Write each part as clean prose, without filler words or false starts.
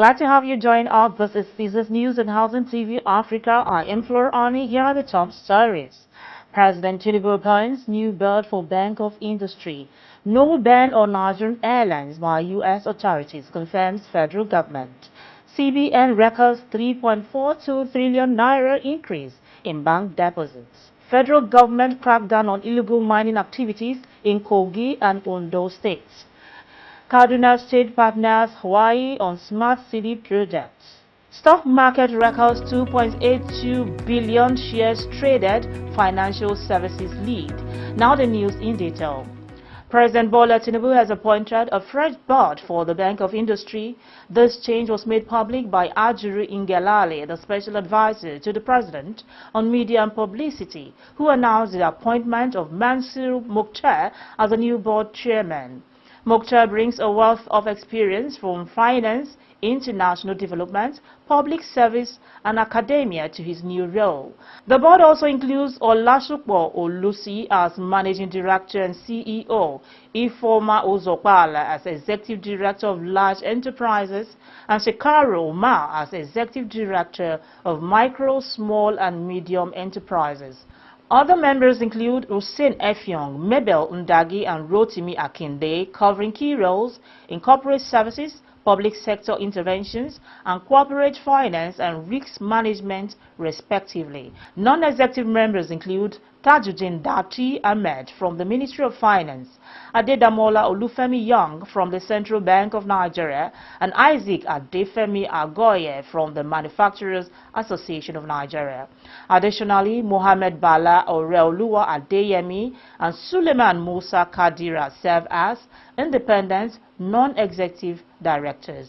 Glad to have you join us. This is Caesars News and Housing TV Africa. I am Flor Ani. Here are the top stories. President Tinubu appoints new board for Bank of Industry. No ban on Nigerian airlines by U.S. authorities, confirms federal government. CBN records 3.42 trillion naira increase in bank deposits. Federal government crackdown on illegal mining activities in Kogi and Ondo states. Kaduna State partners Hawaii on smart city projects. Stock market records 2.82 billion shares traded, financial services lead. Now the news in detail. President Bola Tinubu has appointed a fresh board for the Bank of Industry. This change was made public by Ajuru Ngelale, the special advisor to the president on media and publicity, who announced the appointment of Mansur Mukhtar as the new board chairman. Mukhtar brings a wealth of experience from finance, international development, public service, and academia to his new role. The board also includes Olasupo Olusi as Managing Director and CEO, Ifeoma Uzokpala as Executive Director of Large Enterprises, and Shekaru Umar as Executive Director of Micro, Small, and Medium Enterprises. Other members include Hussein Effiong, Mabel Ndagi, and Rotimi Akinde, covering key roles in corporate services, public sector interventions, and corporate finance and risk management, respectively. Non-executive members include Tajuddin Dati Ahmed from the Ministry of Finance, Adedamola Olufemi Young from the Central Bank of Nigeria, and Isaac Adefemi Agoye from the Manufacturers Association of Nigeria. Additionally, Mohamed Bala Oreoluwa Adeyemi and Suleiman Musa Kadira serve as independent, non-executive directors.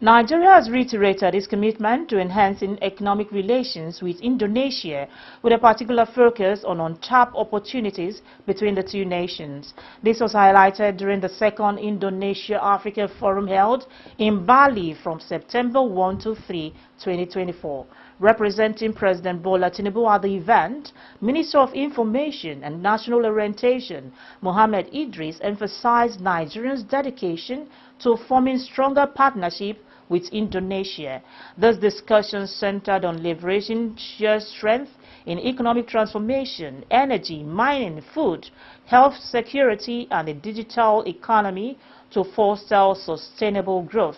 Nigeria has reiterated its commitment to enhancing economic relations with Indonesia, with a particular focus on untapped opportunities between the two nations. This was highlighted during the second Indonesia-Africa Forum held in Bali from September 1 to 3, 2024. Representing President Bola Tinubu at the event, Minister of Information and National Orientation Mohammed Idris emphasized Nigerians' dedication to forming stronger partnership with Indonesia. This discussion centered on leveraging shared strength in economic transformation, energy, mining, food, health security, and the digital economy to foster sustainable growth.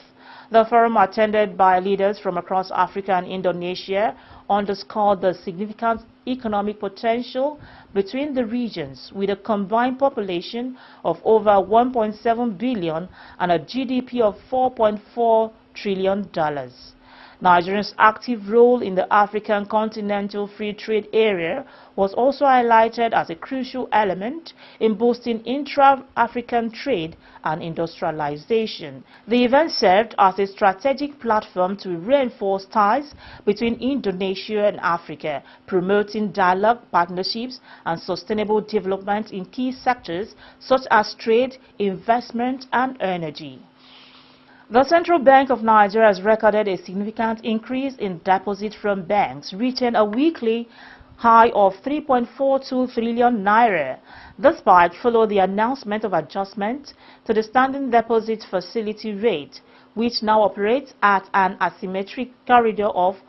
The forum, attended by leaders from across Africa and Indonesia, underscored the significant economic potential between the regions, with a combined population of over 1.7 billion and a GDP of $4.4 trillion. Nigeria's active role in the African Continental Free Trade Area was also highlighted as a crucial element in boosting intra-African trade and industrialization. The event served as a strategic platform to reinforce ties between Indonesia and Africa, promoting dialogue, partnerships, and sustainable development in key sectors such as trade, investment, and energy. The Central Bank of Nigeria has recorded a significant increase in deposits from banks, reaching a weekly high of 3.42 trillion naira. The spike followed the announcement of adjustment to the standing deposit facility rate, which now operates at an asymmetric corridor of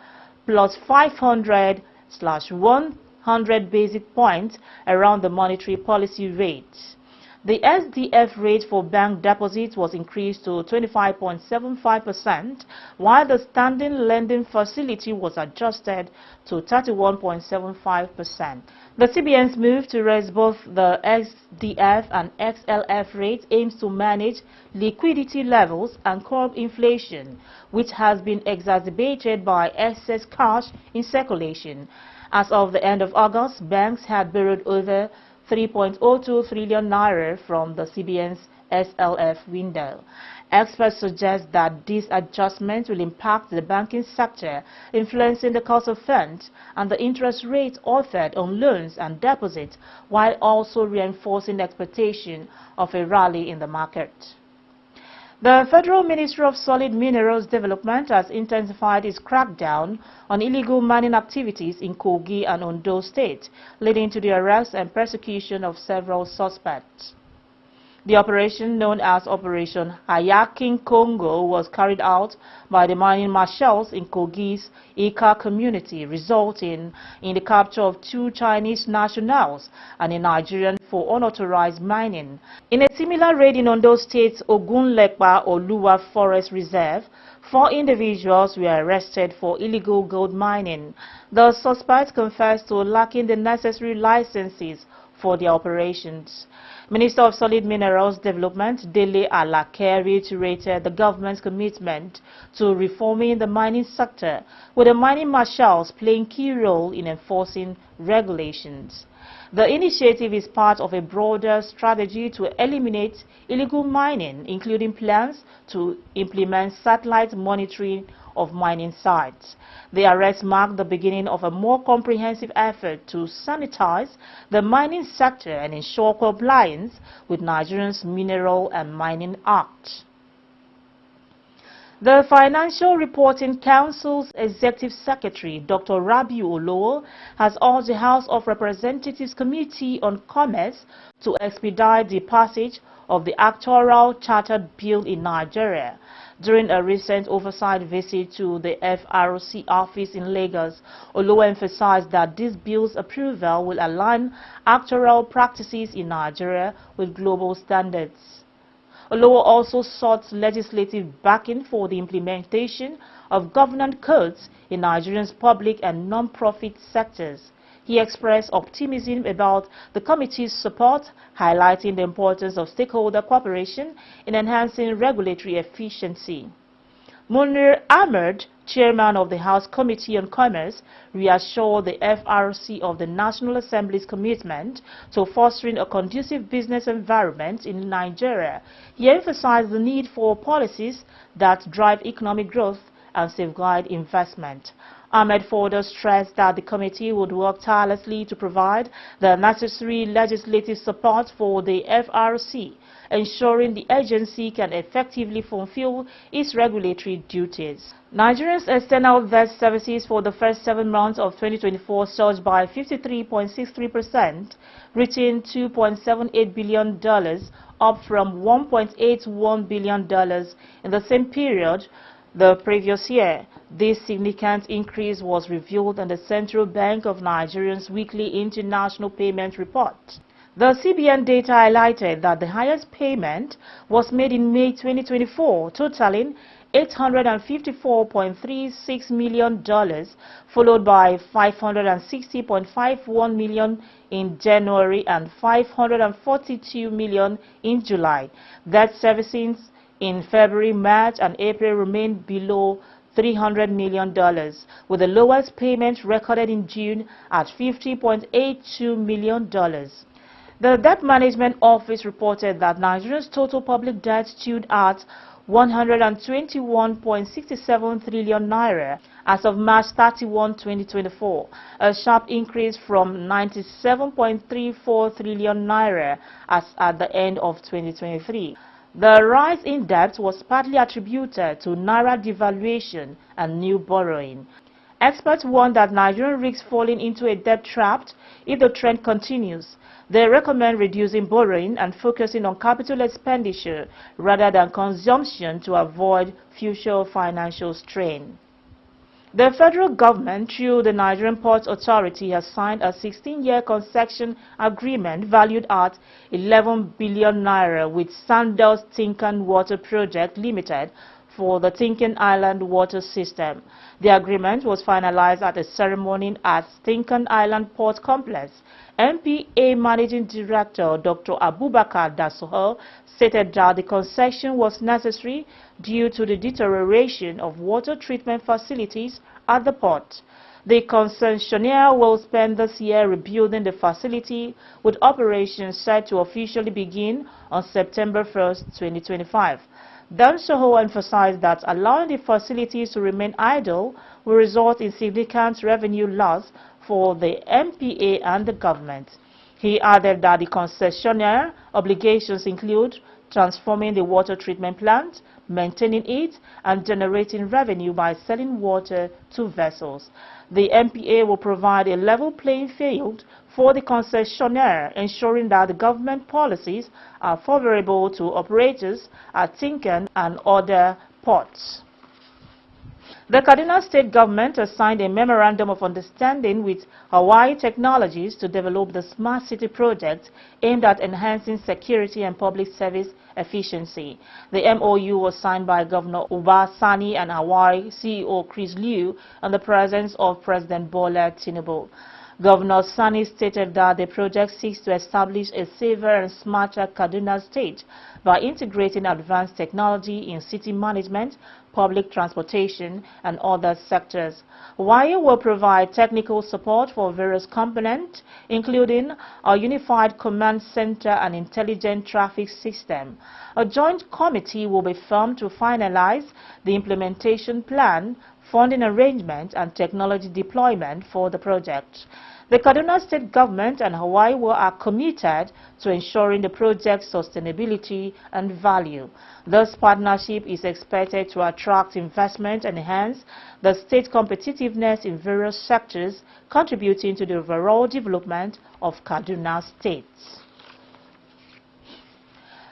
plus 500/100 basis points around the monetary policy rate. The SDF rate for bank deposits was increased to 25.75%, while the standing lending facility was adjusted to 31.75%. The CBN's move to raise both the SDF and XLF rates aims to manage liquidity levels and curb inflation, which has been exacerbated by excess cash in circulation. As of the end of August, banks had borrowed over 3.02 trillion naira from the CBN's SLF window. Experts suggest that these adjustments will impact the banking sector, influencing the cost of funds and the interest rates offered on loans and deposits, while also reinforcing the expectation of a rally in the market. The Federal Ministry of Solid Minerals Development has intensified its crackdown on illegal mining activities in Kogi and Ondo State, leading to the arrest and persecution of several suspects. The operation, known as Operation Hayaking Congo, was carried out by the mining marshals in Kogi's Ika community, resulting in the capture of 2 Chinese nationals and a Nigerian for unauthorized mining. In a similar raid in Ondo State's Ogunlepa Oluwa Forest Reserve, 4 individuals were arrested for illegal gold mining. The suspects confessed to lacking the necessary licenses for their operations. Minister of Solid Minerals Development, Dele Alake, reiterated the government's commitment to reforming the mining sector, with the mining marshals playing key role in enforcing regulations. The initiative is part of a broader strategy to eliminate illegal mining, including plans to implement satellite monitoring of mining sites. The arrest marked the beginning of a more comprehensive effort to sanitize the mining sector and ensure compliance with Nigeria's Mineral and Mining Act. The Financial Reporting Council's Executive Secretary, Dr. Rabiu Olowo, has urged the House of Representatives Committee on Commerce to expedite the passage of the Electoral Charter Bill in Nigeria. During a recent oversight visit to the FRC office in Lagos, Olowo emphasized that this bill's approval will align electoral practices in Nigeria with global standards. Olowo also sought legislative backing for the implementation of governance codes in Nigeria's public and non-profit sectors. He expressed optimism about the committee's support, highlighting the importance of stakeholder cooperation in enhancing regulatory efficiency. Munir Ahmed, chairman of the House Committee on Commerce, reassured the FRC of the National Assembly's commitment to fostering a conducive business environment in Nigeria. He emphasized the need for policies that drive economic growth and safeguard investment. Ahmed further stressed that the committee would work tirelessly to provide the necessary legislative support for the FRC, ensuring the agency can effectively fulfill its regulatory duties. Nigeria's external debt services for the first 7 months of 2024 surged by 53.63%, reaching $2.78 billion, up from $1.81 billion in the same period the previous year. This significant increase was revealed in the Central Bank of Nigeria's weekly international payment report. The CBN data highlighted that the highest payment was made in May 2024, totaling $854.36 million, followed by $560.51 million in January and $542 million in July. Debt servicing in February, March, and April remained below $300 million, with the lowest payment recorded in June at $50.82 million. The Debt Management Office reported that Nigeria's total public debt stood at 121.67 trillion naira as of March 31, 2024, a sharp increase from 97.34 trillion naira as at the end of 2023. The rise in debt was partly attributed to naira devaluation and new borrowing. Experts warn that Nigeria risks falling into a debt trap if the trend continues. They recommend reducing borrowing and focusing on capital expenditure rather than consumption to avoid future financial strain. The federal government, through the Nigerian Ports Authority, has signed a 16-year concession agreement valued at 11 billion naira with Sandals Tinkan Water Project Limited for the Tinkan Island water system. The agreement was finalized at a ceremony at Tinkan Island Port Complex. NPA Managing Director Dr. Abubakar Dasoho stated that the concession was necessary due to the deterioration of water treatment facilities at the port. The concessionaire will spend this year rebuilding the facility, with operations set to officially begin on September 1, 2025. Dasoho emphasized that allowing the facilities to remain idle will result in significant revenue loss for the NPA and the government. He added that the concessionaire obligations include transforming the water treatment plant, maintaining it, and generating revenue by selling water to vessels. The NPA will provide a level playing field for the concessionaire, ensuring that the government policies are favorable to operators at Tinkan and other ports. The Kaduna State government has signed a memorandum of understanding with Hawaii Technologies to develop the Smart City project aimed at enhancing security and public service efficiency. The MOU was signed by Governor Uba Sani and Hawaii CEO Chris Liu in the presence of President Bola Tinubu. Governor Sani stated that the project seeks to establish a safer and smarter Kaduna State by integrating advanced technology in city management, public transportation, and other sectors. Hawaii will provide technical support for various components, including a unified command center and intelligent traffic system. A joint committee will be formed to finalize the implementation plan, funding arrangement, and technology deployment for the project. The Kaduna State government and Hawaii are committed to ensuring the project's sustainability and value. This partnership is expected to attract investment and enhance the state competitiveness in various sectors, contributing to the overall development of Kaduna State.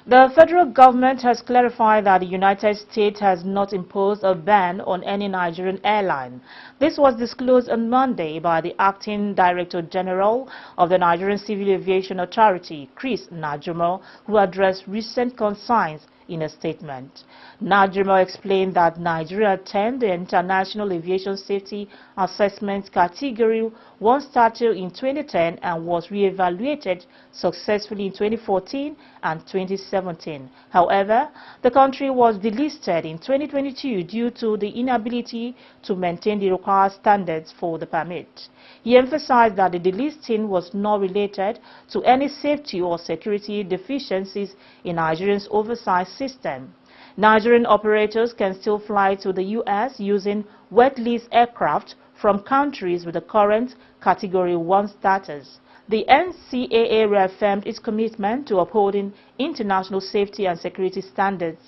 The federal government has clarified that the United States has not imposed a ban on any Nigerian airline. This was disclosed on Monday by the Acting Director General of the Nigerian Civil Aviation Authority, Chris Najumo, who addressed recent concerns in a statement. Najumo explained that Nigeria attained the International Aviation Safety Assessment Category 1 status in 2010 and was re-evaluated successfully in 2014 and 2017. However, the country was delisted in 2022 due to the inability to maintain the required standards for the permit. He emphasized that the delisting was not related to any safety or security deficiencies in Nigeria's oversight system. Nigerian operators can still fly to the U.S. using wet lease aircraft from countries with the current Category 1 status. The NCAA reaffirmed its commitment to upholding international safety and security standards,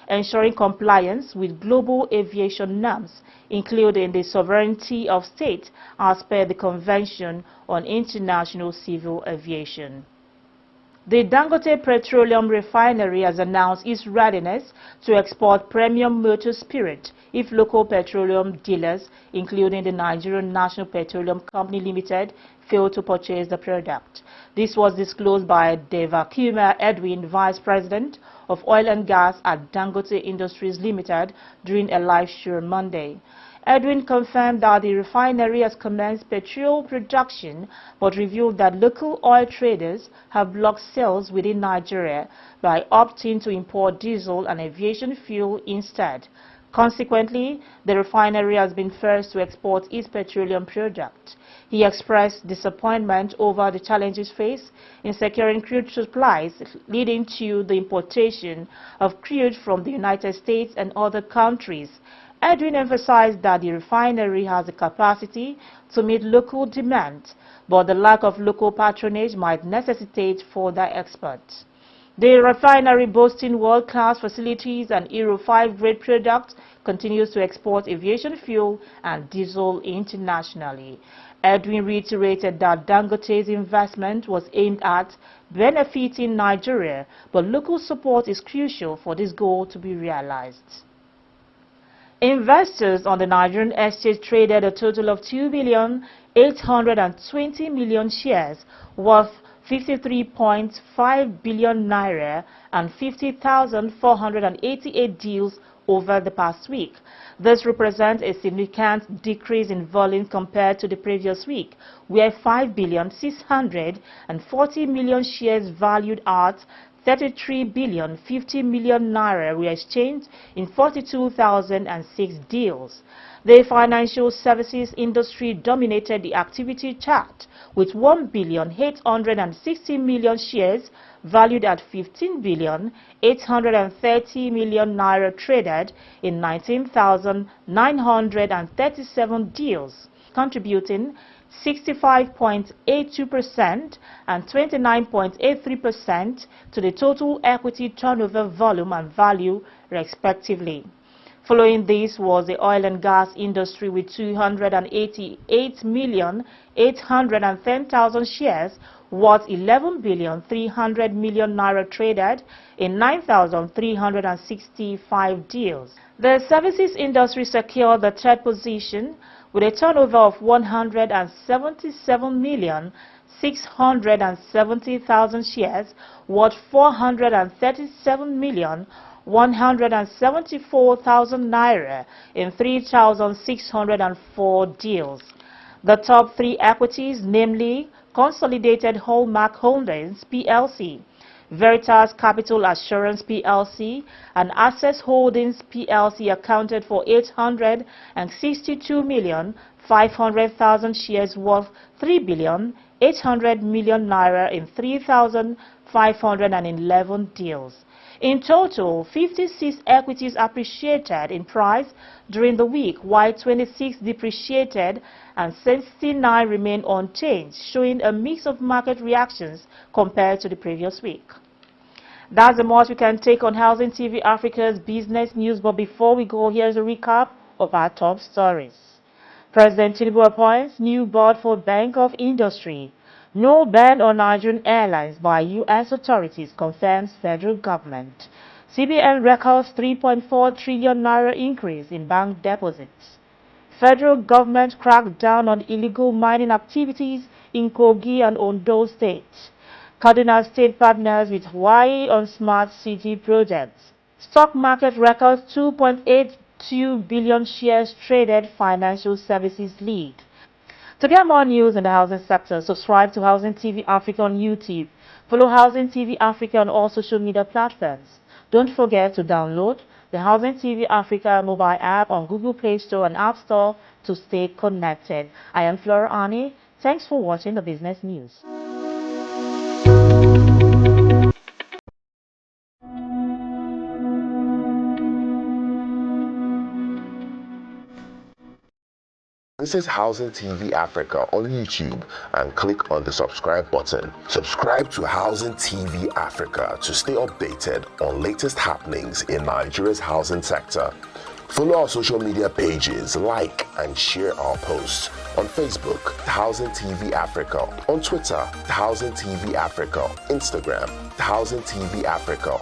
ensuring compliance with global aviation norms, including the sovereignty of states as per the Convention on International Civil Aviation. The Dangote Petroleum Refinery has announced its readiness to export premium motor spirit if local petroleum dealers, including the Nigerian National Petroleum Company Limited, fail to purchase the product. This was disclosed by Devakuma Edwin, Vice President of Oil and Gas at Dangote Industries Limited, during a live show on Monday. Edwin confirmed that the refinery has commenced petrol production, but revealed that local oil traders have blocked sales within Nigeria by opting to import diesel and aviation fuel instead. Consequently, the refinery has been first to export its petroleum product. He expressed disappointment over the challenges faced in securing crude supplies, leading to the importation of crude from the United States and other countries. Edwin emphasized that the refinery has the capacity to meet local demand, but the lack of local patronage might necessitate further exports. The refinery, boasting world-class facilities and Euro 5 grade products, continues to export aviation fuel and diesel internationally. Edwin reiterated that Dangote's investment was aimed at benefiting Nigeria, but local support is crucial for this goal to be realized. Investors on the Nigerian exchange traded a total of 2,820,000,000 shares worth 53.5 billion naira and 50,488 deals over the past week. This represents a significant decrease in volume compared to the previous week, where 5,640,000,000 shares valued at 33,050,000,000 naira were exchanged in 42,006 deals. The financial services industry dominated the activity chart, with 1,860,000,000 shares valued at 15,830,000,000 naira traded in 19,937 deals, contributing 65.82% and 29.83% to the total equity turnover volume and value, respectively. Following this was the oil and gas industry with 288,810,000 shares worth 11,300 million naira traded in 9,365 deals. The services industry secured the third position with a turnover of 177,670,000 shares worth 437,174,000 naira in 3,604 deals. The top three equities, namely Consolidated Hallmark Holdings PLC, Veritas Capital Assurance PLC, and Access Holdings PLC, accounted for 862,500,000 shares worth 3,800 million naira in 3,511 deals. In total, 56 equities appreciated in price during the week, while 26 depreciated and 69 remained unchanged, showing a mix of market reactions compared to the previous week. That's the most we can take on Housing TV Africa's business news, but before we go, here's a recap of our top stories. President Tinubu appoints new board for Bank of Industry. No ban on Nigerian airlines by U.S. authorities, confirms federal government. CBN records 3.4 trillion naira increase in bank deposits. Federal government cracked down on illegal mining activities in Kogi and Ondo states. Cardinal State partners with Hawaii on smart city projects. Stock market records 2.82 billion shares traded, financial services lead. To get more news in the housing sector, subscribe to Housing TV Africa on YouTube. Follow Housing TV Africa on all social media platforms. Don't forget to download the Housing TV Africa mobile app on Google Play Store and App Store to stay connected. I am Flora Ani. Thanks for watching the business news. This is Housing TV Africa on YouTube and click on the subscribe button. Subscribe to Housing TV Africa to stay updated on latest happenings in Nigeria's housing sector. Follow our social media pages, like and share our posts on Facebook, Housing TV Africa, on Twitter, Housing TV Africa, Instagram, Housing TV Africa,